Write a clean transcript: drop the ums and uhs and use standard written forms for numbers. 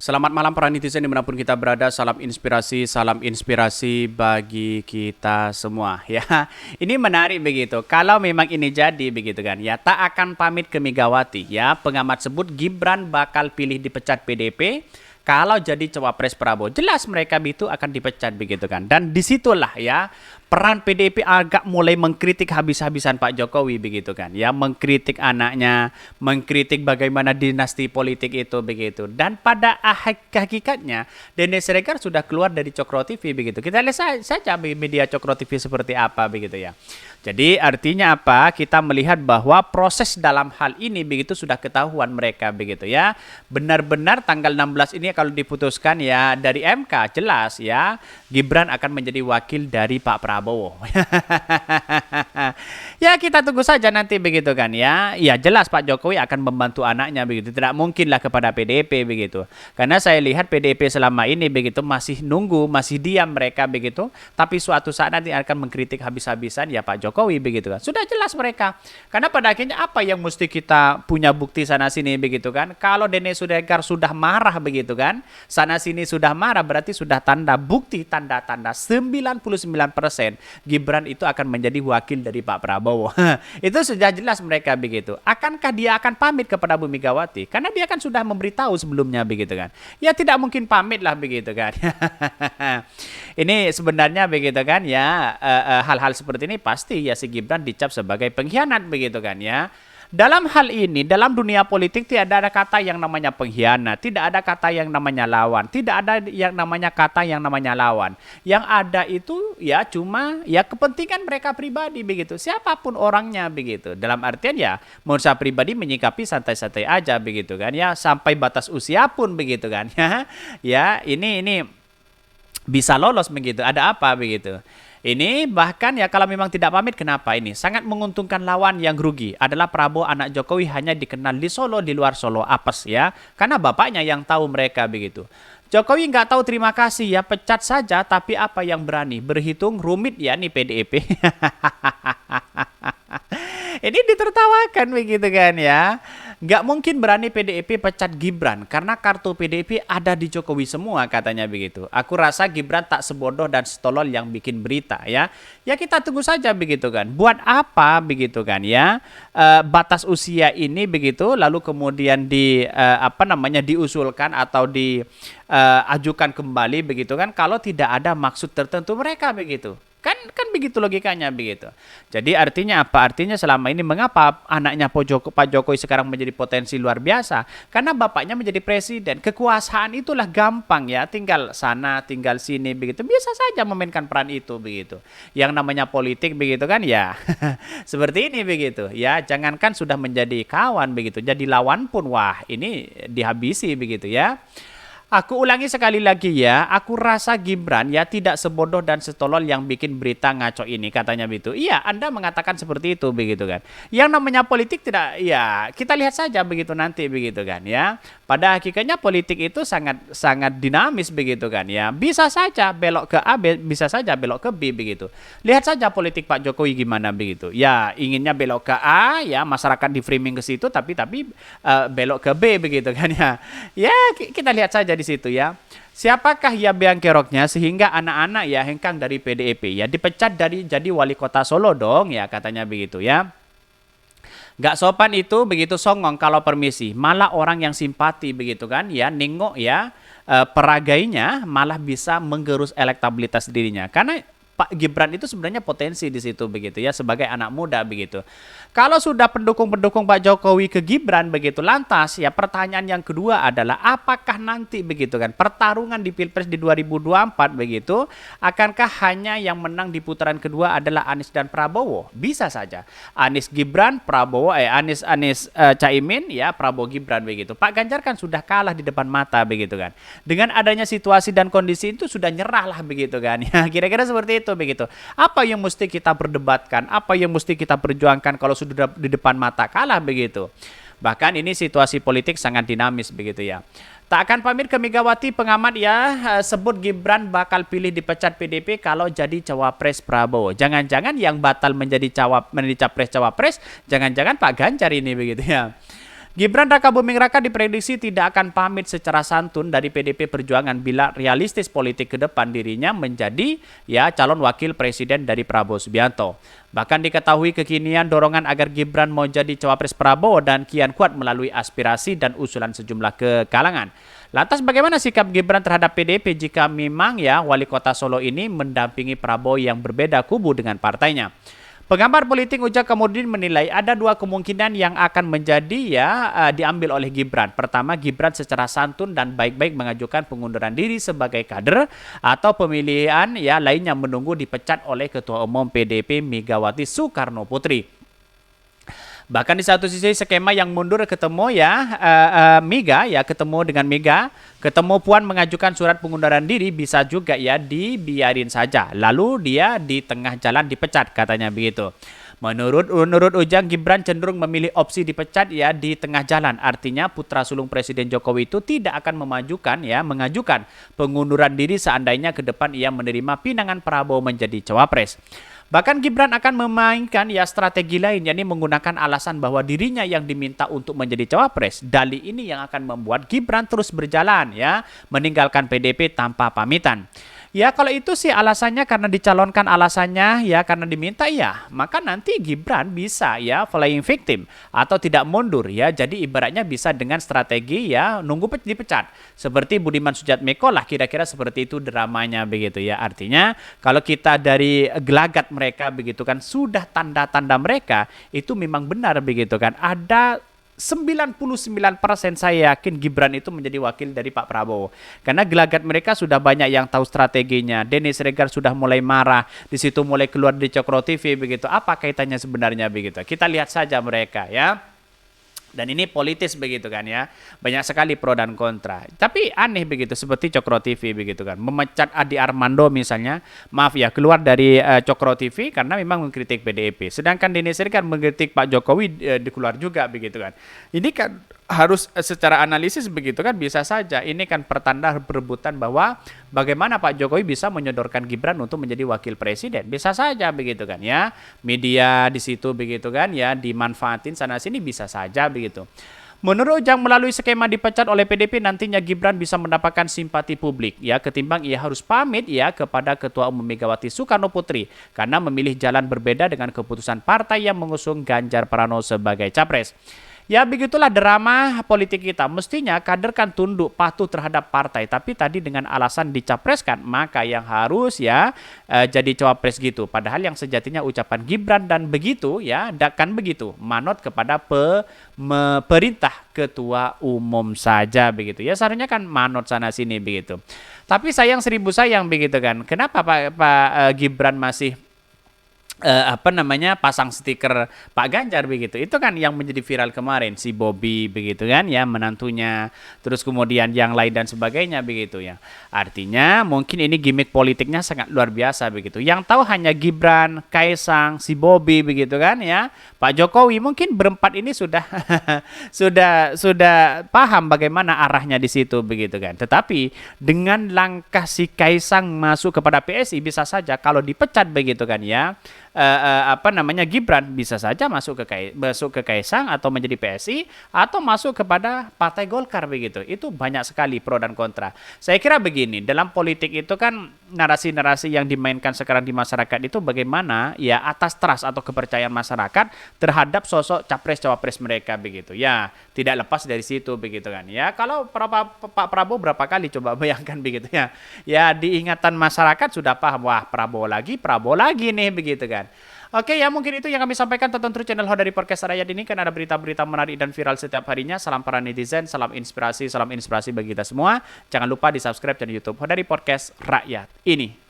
Selamat malam para netizen dimanapun kita berada. Salam inspirasi bagi kita semua. Ya, ini menarik begitu. Kalau memang ini jadi begitu kan, ya tak akan pamit ke Megawati. Ya, pengamat sebut Gibran bakal pilih dipecat PDP. Kalau jadi cawapres Prabowo, jelas mereka itu akan dipecat begitu kan. Dan disitulah ya peran PDIP agak mulai mengkritik habis-habisan Pak Jokowi begitu kan. Ya mengkritik anaknya, mengkritik bagaimana dinasti politik itu begitu. Dan pada hakikatnya Denny Siregar sudah keluar dari Cokro TV begitu. Kita lihat saja media Cokro TV seperti apa begitu ya. Jadi artinya apa? Kita melihat bahwa proses dalam hal ini begitu sudah ketahuan mereka begitu ya. Benar-benar tanggal 16 ini kalau diputuskan ya dari MK jelas ya Gibran akan menjadi wakil dari Pak Prabowo. Ya kita tunggu saja nanti begitu kan ya. Ya jelas Pak Jokowi akan membantu anaknya begitu. Tidak mungkinlah kepada PDIP begitu. Karena saya lihat PDIP selama ini begitu masih nunggu, masih diam mereka begitu. Tapi suatu saat nanti akan mengkritik habis-habisan ya Pak Jokowi begitu kan. Sudah jelas mereka. Karena pada akhirnya apa yang mesti kita punya bukti sana sini begitu kan. Kalau Denny Siregar sudah marah begitu kan. Sana sini sudah marah berarti sudah tanda bukti tanda-tanda 99% Gibran itu akan menjadi wakil dari Pak Prabowo. Itu sudah jelas mereka begitu. Akankah dia akan pamit kepada Bu Megawati? Karena dia kan sudah memberitahu sebelumnya begitu kan. Ya tidak mungkin pamit lah begitu kan. Ini sebenarnya begitu kan ya hal-hal seperti ini pasti ya si Gibran dicap sebagai pengkhianat begitu kan ya. Dalam hal ini, dalam dunia politik tidak ada kata yang namanya pengkhianat, tidak ada kata yang namanya lawan, tidak ada yang namanya kata yang namanya lawan. Yang ada itu ya cuma ya kepentingan mereka pribadi begitu, siapapun orangnya begitu. Dalam artian ya menurut saya pribadi menyikapi santai-santai aja begitu kan ya, sampai batas usia pun begitu kan ya. Ya ini bisa lolos begitu, ada apa begitu. Ini bahkan ya kalau memang tidak pamit kenapa ini? Sangat menguntungkan lawan yang rugi adalah Prabowo anak Jokowi hanya dikenal di Solo, di luar Solo apes ya. Karena bapaknya yang tahu mereka begitu. Jokowi nggak tahu terima kasih ya pecat saja tapi apa yang berani? Berhitung rumit ya nih PDIP. Ini ditertawakan begitu kan ya. Nggak mungkin berani PDIP pecat Gibran karena kartu PDIP ada di Jokowi semua katanya begitu. Aku rasa Gibran tak sebodoh dan setolol yang bikin berita ya. Ya kita tunggu saja begitu kan. Buat apa begitu kan ya? Batas usia ini begitu lalu kemudian diusulkan atau diajukan kembali begitu kan kalau tidak ada maksud tertentu mereka begitu. Kan begitu logikanya begitu. Jadi artinya apa? Artinya selama ini mengapa anaknya Pak Jokowi sekarang menjadi potensi luar biasa? Karena bapaknya menjadi presiden. Kekuasaan itulah gampang ya, tinggal sana, tinggal sini begitu. Bisa saja memainkan peran itu begitu. Yang namanya politik begitu kan ya. Seperti ini begitu. Ya, jangankan sudah menjadi kawan begitu, jadi lawan pun wah, ini dihabisi begitu ya. Aku ulangi sekali lagi ya, aku rasa Gibran ya tidak sebodoh dan setolol yang bikin berita ngaco ini katanya begitu. Iya, Anda mengatakan seperti itu begitu kan. Yang namanya politik tidak, ya kita lihat saja begitu nanti begitu kan ya. Pada hakikatnya politik itu sangat dinamis begitu kan ya. Bisa saja belok ke A, bisa saja belok ke B begitu. Lihat saja politik Pak Jokowi gimana begitu. Ya inginnya belok ke A, ya masyarakat di framing ke situ, tapi belok ke B begitu kan ya. Ya kita lihat saja di situ ya. Siapakah ya biang keroknya sehingga anak-anak ya hengkang dari PDIP ya dipecat dari jadi wali kota Solo dong ya katanya begitu ya. Gak sopan itu begitu songong kalau permisi. Malah orang yang simpati begitu kan ya nengok ya peragainya malah bisa menggerus elektabilitas dirinya. Karena Pak Gibran itu sebenarnya potensi di situ begitu ya sebagai anak muda begitu. Kalau sudah pendukung-pendukung Pak Jokowi ke Gibran begitu lantas ya pertanyaan yang kedua adalah apakah nanti begitu kan pertarungan di Pilpres di 2024 begitu akankah hanya yang menang di putaran kedua adalah Anies dan Prabowo? Bisa saja. Anies Gibran, Anies Caimin ya Prabowo Gibran begitu. Pak Ganjar kan sudah kalah di depan mata begitu kan. Dengan adanya situasi dan kondisi itu sudah nyerah lah begitu kan. Ya kira-kira seperti itu begitu. Apa yang mesti kita perdebatkan? Apa yang mesti kita perjuangkan kalau sudah di depan mata kalah begitu? Bahkan ini situasi politik sangat dinamis begitu ya. Tak akan pamit ke Megawati pengamat ya sebut Gibran bakal pilih dipecat PDP kalau jadi cawapres Prabowo. Jangan-jangan yang batal menjadi capres cawapres, jangan-jangan Pak Ganjar ini begitu ya. Gibran Rakabuming Raka diprediksi tidak akan pamit secara santun dari PDP Perjuangan bila realistis politik ke depan dirinya menjadi calon wakil presiden dari Prabowo Subianto. Bahkan diketahui kekinian dorongan agar Gibran mau jadi cawapres Prabowo dan kian kuat melalui aspirasi dan usulan sejumlah kalangan. Lantas bagaimana sikap Gibran terhadap PDP jika memang wali kota Solo ini mendampingi Prabowo yang berbeda kubu dengan partainya? Pengamat politik Ujang Komarudin menilai ada dua kemungkinan yang akan menjadi diambil oleh Gibran. Pertama, Gibran secara santun dan baik-baik mengajukan pengunduran diri sebagai kader atau pemilihan lainnya menunggu dipecat oleh Ketua Umum PDIP Megawati Soekarno Putri. Bahkan di satu sisi skema yang mundur ketemu Mega ketemu dengan Mega, ketemu Puan mengajukan surat pengunduran diri bisa juga dibiarin saja. Lalu dia di tengah jalan dipecat katanya begitu. Menurut Ujang, Gibran cenderung memilih opsi dipecat di tengah jalan. Artinya putra sulung Presiden Jokowi itu tidak akan mengajukan pengunduran diri seandainya ke depan ia menerima pinangan Prabowo menjadi cawapres. Bahkan Gibran akan memainkan strategi lain, yakni menggunakan alasan bahwa dirinya yang diminta untuk menjadi cawapres. Dalih ini yang akan membuat Gibran terus berjalan meninggalkan PDP tanpa pamitan. Kalau itu sih alasannya karena dicalonkan, alasannya karena diminta maka nanti Gibran bisa playing victim atau tidak mundur jadi ibaratnya bisa dengan strategi nunggu dipecat. Seperti Budiman Sujatmiko lah kira-kira seperti itu dramanya begitu artinya kalau kita dari gelagat mereka begitu kan sudah tanda-tanda mereka itu memang benar begitu kan ada 99% saya yakin Gibran itu menjadi wakil dari Pak Prabowo. Karena gelagat mereka sudah banyak yang tahu strateginya. Denny Siregar sudah mulai marah, di situ mulai keluar di Cokro TV begitu. Apa kaitannya sebenarnya begitu? Kita lihat saja mereka Dan ini politis begitu kan banyak sekali pro dan kontra. Tapi aneh begitu seperti Cokro TV begitu kan. Memecat Adi Armando misalnya, maaf keluar dari Cokro TV karena memang mengkritik PDIP. Sedangkan Denny Siregar mengkritik Pak Jokowi keluar juga begitu kan. Ini kan harus secara analisis begitu kan bisa saja ini kan pertanda perebutan bahwa bagaimana Pak Jokowi bisa menyodorkan Gibran untuk menjadi wakil presiden. Bisa saja begitu kan media di situ begitu kan dimanfaatin sana sini bisa saja begitu. Menurut Ujang, melalui skema dipecat oleh PDP nantinya Gibran bisa mendapatkan simpati publik ketimbang ia harus pamit kepada Ketua Umum Megawati Soekarno Putri karena memilih jalan berbeda dengan keputusan partai yang mengusung Ganjar Pranowo sebagai capres. Begitulah drama politik kita. Mestinya kader kan tunduk patuh terhadap partai, tapi tadi dengan alasan dicapreskan, maka yang harus jadi cawapres gitu. Padahal yang sejatinya ucapan Gibran dan begitu kan begitu, manut kepada perintah Ketua Umum saja begitu. Seharusnya kan manut sana sini begitu. Tapi sayang seribu sayang begitu kan. Kenapa Pak Gibran masih pasang stiker Pak Ganjar begitu. Itu kan yang menjadi viral kemarin si Bobby begitu kan menantunya, terus kemudian yang lain dan sebagainya begitu Artinya mungkin ini gimmick politiknya sangat luar biasa begitu. Yang tahu hanya Gibran, Kaisang, si Bobby begitu kan Pak Jokowi mungkin berempat ini sudah sudah paham bagaimana arahnya di situ begitu kan. Tetapi dengan langkah si Kaisang masuk kepada PSI bisa saja kalau dipecat begitu kan Gibran bisa saja masuk ke Kaisang atau menjadi PSI atau masuk kepada Partai Golkar begitu. Itu banyak sekali pro dan kontra. Saya kira begini, dalam politik itu kan narasi-narasi yang dimainkan sekarang di masyarakat itu bagaimana atas trust atau kepercayaan masyarakat terhadap sosok capres-cawapres mereka begitu. Tidak lepas dari situ begitu kan. Kalau Pak Prabowo berapa kali coba bayangkan begitu diingatan masyarakat sudah paham, wah Prabowo lagi nih begitu kan. Oke mungkin itu yang kami sampaikan. Tonton terus channel Hodari Podcast Rakyat ini kan ada berita-berita menarik dan viral setiap harinya. Salam para netizen, salam inspirasi bagi kita semua. Jangan lupa di subscribe channel YouTube Hodari Podcast Rakyat ini.